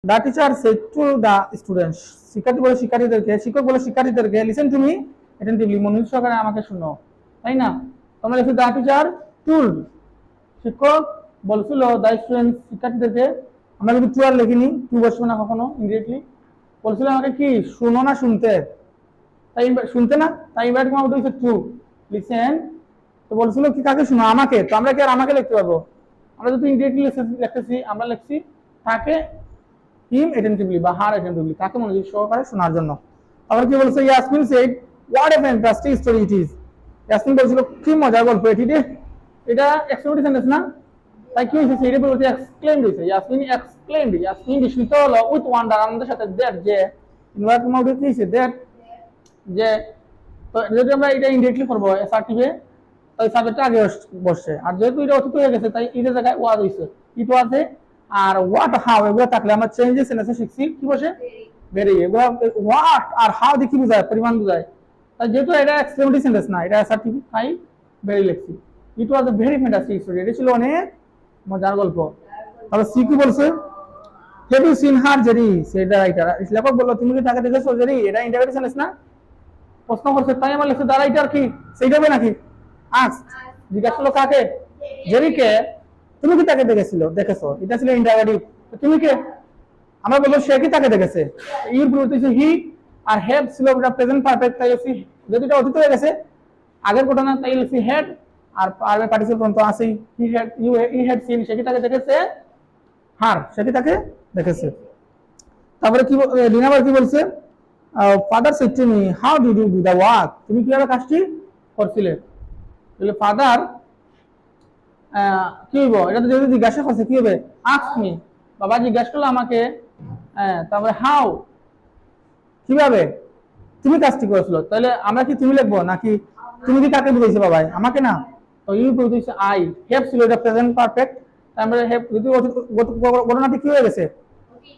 The teacher said to the students, শিক্ষার্থী বলে শিক্ষার্থীদেরকে, শিক্ষক বলে শিক্ষার্থীদেরকে, লিসেন টু মি অ্যাটেন্টিভলি, মনোযোগ সহকারে আমাকে শুনো, তাই না? তোমরা লিখো দ্য টিচার টুল্ড, শিক্ষক বলছিল দ্য স্টুডেন্টস, শিক্ষার্থীদেরকে। আমরা কিন্তু টু আর লিখিনি, টু বসবে না কখনো ইমিডিয়েটলি। বলছিল আমাকে কি, শুনো না শুনতে, তাই শুনতে না, তাই ইনভার্ট কমা হচ্ছে টু, লিসেন। তো বলছিল কি কাকে শুনো, আমাকে। তো আমরা কি আর আমাকে লিখতে পারবো? আমরা যদি ইমিডিয়েটলি লিখতেছি, আমরা লিখছি তাকে হিম অ্যাটেন্টিভলি বা হার অ্যাটেন্টিভলি, তাকে মনোযোগ সহকারে শোনার জন্য। আবার কি বলছে, Yasmin said what a fantastic story it is, Yasmin বলছিল কি মজার গল্প এটি রে। এটা এক্সক্লেমেটরি সেন্টেন্স না, তাই কি হয়েছে, সেইটা বলতে এক্সক্লেমড হয়েছে। ইয়াসমিন এক্সক্লেমড, ইয়াসমিন বিস্মিত হলো উইথ ওয়ান্ডার, আনন্দের সাথে, দ্যাট যে, ইনভার্ট কমা উঠে কি হয়েছে, দ্যাট যে। তো যদি আমরা এটা ইনডিরেক্টলি করবো অ্যাসার্টিভে, তাই সাবজেক্টটা আগে বসছে, আর যেহেতু এটা অতীত হয়ে গেছে তাই এটার জায়গায় ওয়াজ হয়েছে, ইট ওয়াজে। আর হোয়াট হাউ এগুলো থাকলে আমরা চেঞ্জেস সেন্টেন্সে শিখছি কি বসে, ভেরি। এগুলো হোয়াট আর হাউ দিয়ে কি বোঝায়, পরিমাণ বোঝায়। তাই যেহেতু এটা এক্সক্লেমেটরি সেন্টেন্স না, এটা অ্যাসার্টিভ, তাই ভেরি লিখছি। It was a very fantastic story, এটা ছিল অনেক মজার গল্প। তাহলে সি কি বলছে, have you seen her Jerry, সেটা রাইটার। লেখক বললো তুমি কি তাকে দেখেছো জেরি, এটা ইন্টারোগেটিভ সেন্টেন্স না, প্রশ্ন করছে, তাই আমার লিখছে দ্য রাইটার কি, সেইটা হবে নাকি, আস্ক, জিজ্ঞাসা করলো কাকে, জেরিকে, তুমি কি তাকে দেখেছো, এটা ছিল ইন্টারোগেটিভ। তুমি কে, আমরা বলবো সে কি তাকে দেখেছে, ইউর প্রতিছে হি, আর হ্যাভ ছিল এটা প্রেজেন্ট পারফেক্ট, তাই লিখছি, যদি এটা অতীত হয়ে গেছে আগের ঘটনা, তাই লিখছি হ্যাড, আর পারবে পার্টিসিপল ফর্ম তো আছেই, he had, he had seen, সে কি তাকে দেখেছে, হার, সে কি তাকে দেখেছে। তারপরে কি রিনাবার কি বলছে, father said to me how did you do the work, তুমি কিভাবে কাজটি করছিলে। তাহলে ফাদার কি হইব, এটা তো যদি জিজ্ঞাসা করছে কি হবে, আস্ক মি, বাবা জিজ্ঞাসা করলো আমাকে। তারপরে হাউ, কিভাবে তুমি কাজটি করেছিল, তাহলে আমরা কি তুমি লিখবো নাকি তুমি কি কাকে বুঝাইছে, বাবাই আমাকে না। তো ইউ বুঝাইছে আই, হ্যাভ ছিল এটা প্রেজেন্ট পারফেক্ট, তাই আমরা হ্যাভ, যদি ঘটনাটি কি হয়ে গেছে,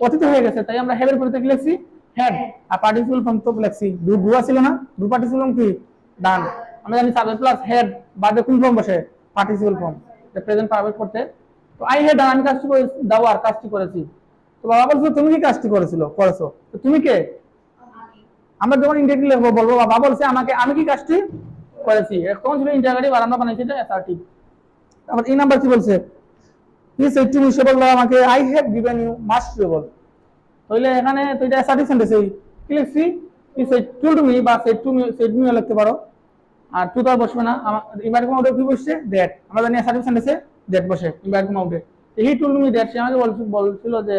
অতীত হয়ে গেছে, তাই আমরা হ্যাভের পরিবর্তে কি লিখছি, হ্যাড। আর পার্টিসিপল ফর্ম তো লিখছি, ডু, ডু ছিল না, ডু পার্টিসিপল ফর্ম কি ডান। আমরা জানি সাবজেক্ট প্লাস হেড বাদে কোন ফর্ম বসে, পার্টিসিপল ফর্ম, এটা প্রেজেন্ট পারফেক্ট করতে। তো আই হ্যাড, আমি কাজটি করেছি, দাওয়ার কাজটি করেছি। তো বাবা বলছো তুমি কি কাজটি করেছো, তো তুমি কে, আমরা যখন ইন্টারভিউ লিখবো বলবো বাবা বলছে আমাকে, আমি কি কাজটি করেছি, তখন ছিল ইন্টারোগেটিভ, আর আমরা বানাইছি এটা অ্যাসার্টিভ। তারপর এই নাম্বার কি বলছে, হি সেড টু মি, সে বললো আমাকে, I have given you much trouble, তাহলে এখানে তো এটা অ্যাসার্টিভ সেন্টেন্স, কি লিখছি, হি সেড টু মি, বা সেড টু মি, সেড মিও লিখতে পারো, আর টু তো বসবে না, ইম্পারেটিভ মাউন্টে কি বসছে, দ্যাট। আমরা জানি অ্যাসার্টিভ সেন্টেন্সে দ্যাট বসে ইম্পারেটিভ মাউন্টে। হি টুল্ড মি দ্যাট, সে আমাকে বলছিল যে